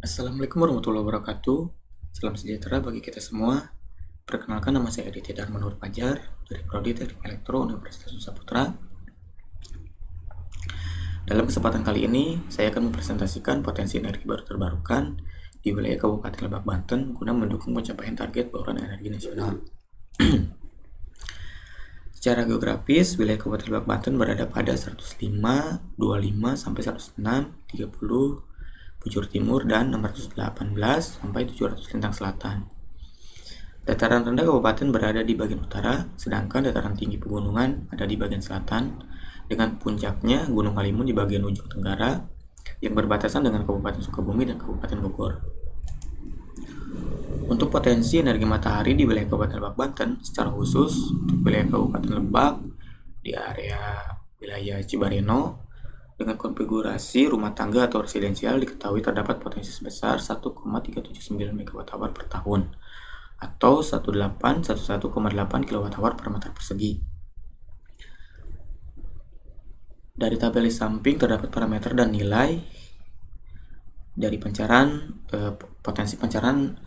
Assalamualaikum warahmatullahi wabarakatuh. Salam sejahtera bagi kita semua. Perkenalkan, nama saya Aditya Dharma Nur Fajar dari Prodi Teknik Elektro Universitas Nusa Putra. Dalam kesempatan kali ini, saya akan mempresentasikan potensi energi baru terbarukan di wilayah Kabupaten Lebak, Banten guna mendukung pencapaian target bauran energi nasional. Secara geografis, wilayah Kabupaten Lebak, Banten berada pada 105, 25 sampai 106, 30 bujur timur dan 618 sampai 700 lintang selatan. Dataran rendah kabupaten berada di bagian utara, sedangkan dataran tinggi pegunungan ada di bagian selatan, dengan puncaknya Gunung Halimun di bagian ujung tenggara yang berbatasan dengan Kabupaten Sukabumi dan Kabupaten Bogor. Untuk potensi energi matahari di wilayah Kabupaten Lebak, Banten, secara khusus untuk wilayah Kabupaten Lebak di area wilayah Cibareno dengan konfigurasi rumah tangga atau residensial diketahui terdapat potensi sebesar 1,379 MWh per tahun atau 1811,8 kWh per meter persegi. Dari tabel di samping terdapat parameter dan nilai dari potensi pancaran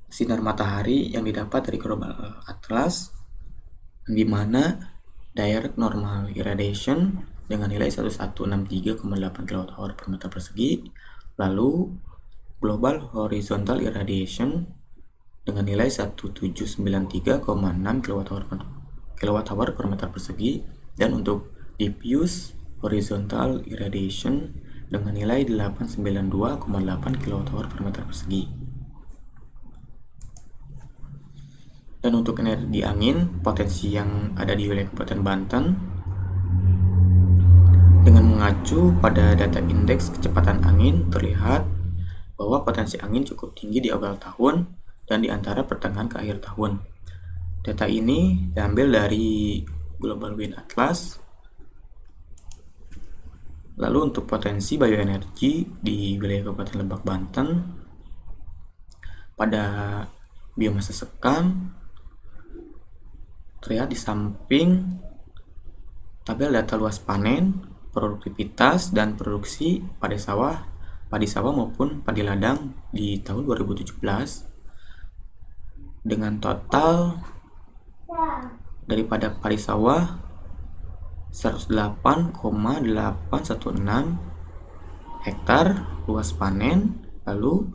sinar matahari yang didapat dari Global Atlas, di mana direct normal irradiation dengan nilai 1163,8 kWh per meter persegi, lalu global horizontal irradiation dengan nilai 1793,6 kWh per meter persegi, dan untuk diffuse horizontal irradiation dengan nilai 892,8 kWh per meter persegi. Dan untuk energi angin, potensi yang ada di wilayah Kabupaten Banten dengan mengacu pada data indeks kecepatan angin terlihat bahwa potensi angin cukup tinggi di awal tahun dan di antara pertengahan ke akhir tahun. Data ini diambil dari Global Wind Atlas. Lalu untuk potensi bioenergi di wilayah Kabupaten Lebak, Banten pada biomasa sekam terlihat di samping tabel data luas panen, produktivitas, dan produksi padi sawah maupun padi ladang di tahun 2017 dengan total daripada padi sawah 108,816 hektar luas panen, lalu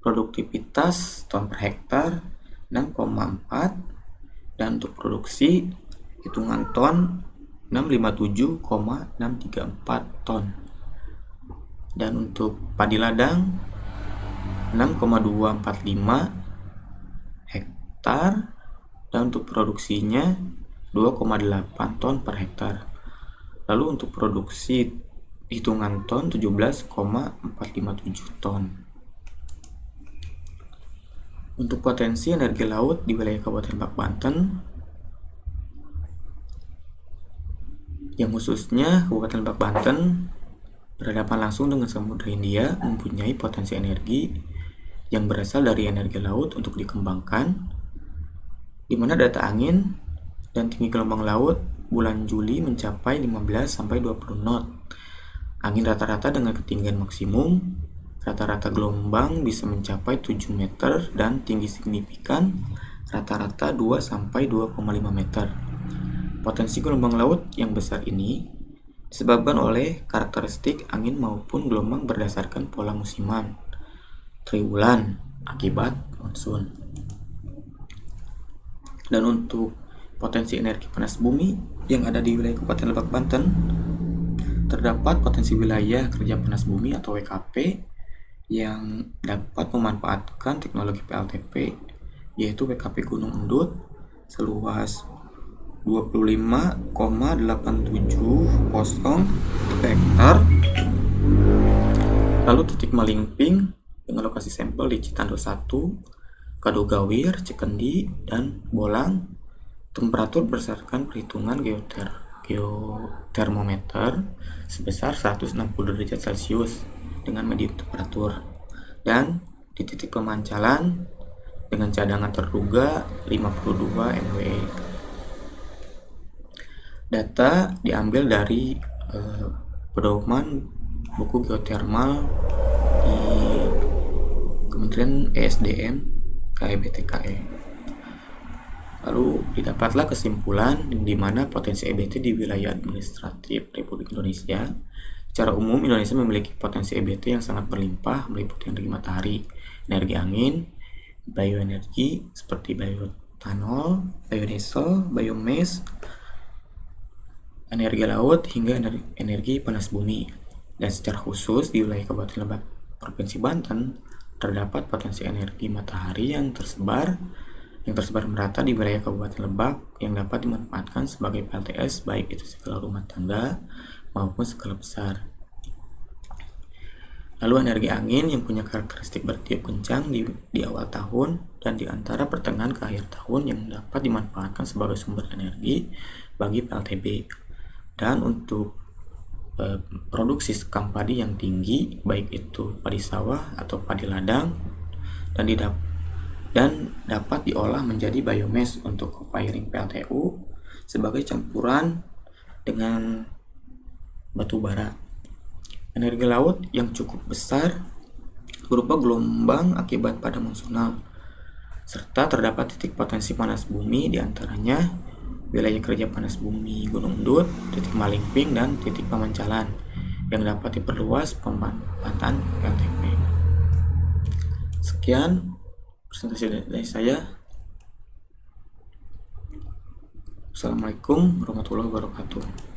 produktivitas ton per hektar 6,4, dan untuk produksi hitungan ton 657,634 ton. Dan untuk padi ladang 6,245 hektar, dan untuk produksinya 2,8 ton per hektar. Lalu untuk produksi hitungan ton 17,457 ton. Untuk potensi energi laut di wilayah Kabupaten Lebak, Banten yang khususnya Kabupaten Lebak, Banten berhadapan langsung dengan Samudra Hindia mempunyai potensi energi yang berasal dari energi laut untuk dikembangkan, di mana data angin dan tinggi gelombang laut bulan Juli mencapai 15-20 knot. Angin rata-rata dengan ketinggian maksimum, rata-rata gelombang bisa mencapai 7 meter dan tinggi signifikan rata-rata 2-2,5 meter. Potensi gelombang laut yang besar ini disebabkan oleh karakteristik angin maupun gelombang berdasarkan pola musiman triwulan akibat monsun. Dan untuk potensi energi panas bumi yang ada di wilayah Kabupaten Lebak, Banten terdapat potensi wilayah kerja panas bumi atau WKP yang dapat memanfaatkan teknologi PLTP, yaitu WKP Gunung Endut seluas 25,870 hektar. Lalu titik Malingping dengan lokasi sampel di Citando 1, Kadogawir, Cikendi, dan Bolang. Temperatur berdasarkan perhitungan geotermometer sebesar 160 derajat Celcius dengan medium temperatur, dan di titik pemancalan dengan cadangan terduga 52 MW. Data diambil dari pedoman buku geotermal di Kementerian ESDM KEBTKE. Lalu didapatlah kesimpulan di mana potensi EBT di wilayah administratif Republik Indonesia. Secara umum, Indonesia memiliki potensi EBT yang sangat berlimpah, meliputi energi matahari, energi angin, bioenergi seperti bioetanol, biodiesel, biomass, energi laut, hingga energi panas bumi. Dan secara khusus di wilayah Kabupaten Lebak, Provinsi Banten, terdapat potensi energi matahari yang tersebar merata di wilayah Kabupaten Lebak yang dapat dimanfaatkan sebagai PLTS, baik itu skala rumah tangga maupun skala besar. Lalu energi angin yang punya karakteristik bertiup kencang di awal tahun dan di antara pertengahan ke akhir tahun yang dapat dimanfaatkan sebagai sumber energi bagi PLTB. Dan untuk produksi sekam padi yang tinggi, baik itu padi sawah atau padi ladang, dan dapat diolah menjadi biomass untuk co-firing PLTU sebagai campuran dengan batu bara. Energi laut yang cukup besar berupa gelombang akibat pada monsunal, serta terdapat titik potensi panas bumi, diantaranya wilayah kerja panas bumi Gunung Dut, titik Malingping, dan titik Pamancalan yang dapat diperluas pemanfaatan PLTP. Sekian presentasi dari saya. Assalamualaikum warahmatullahi wabarakatuh.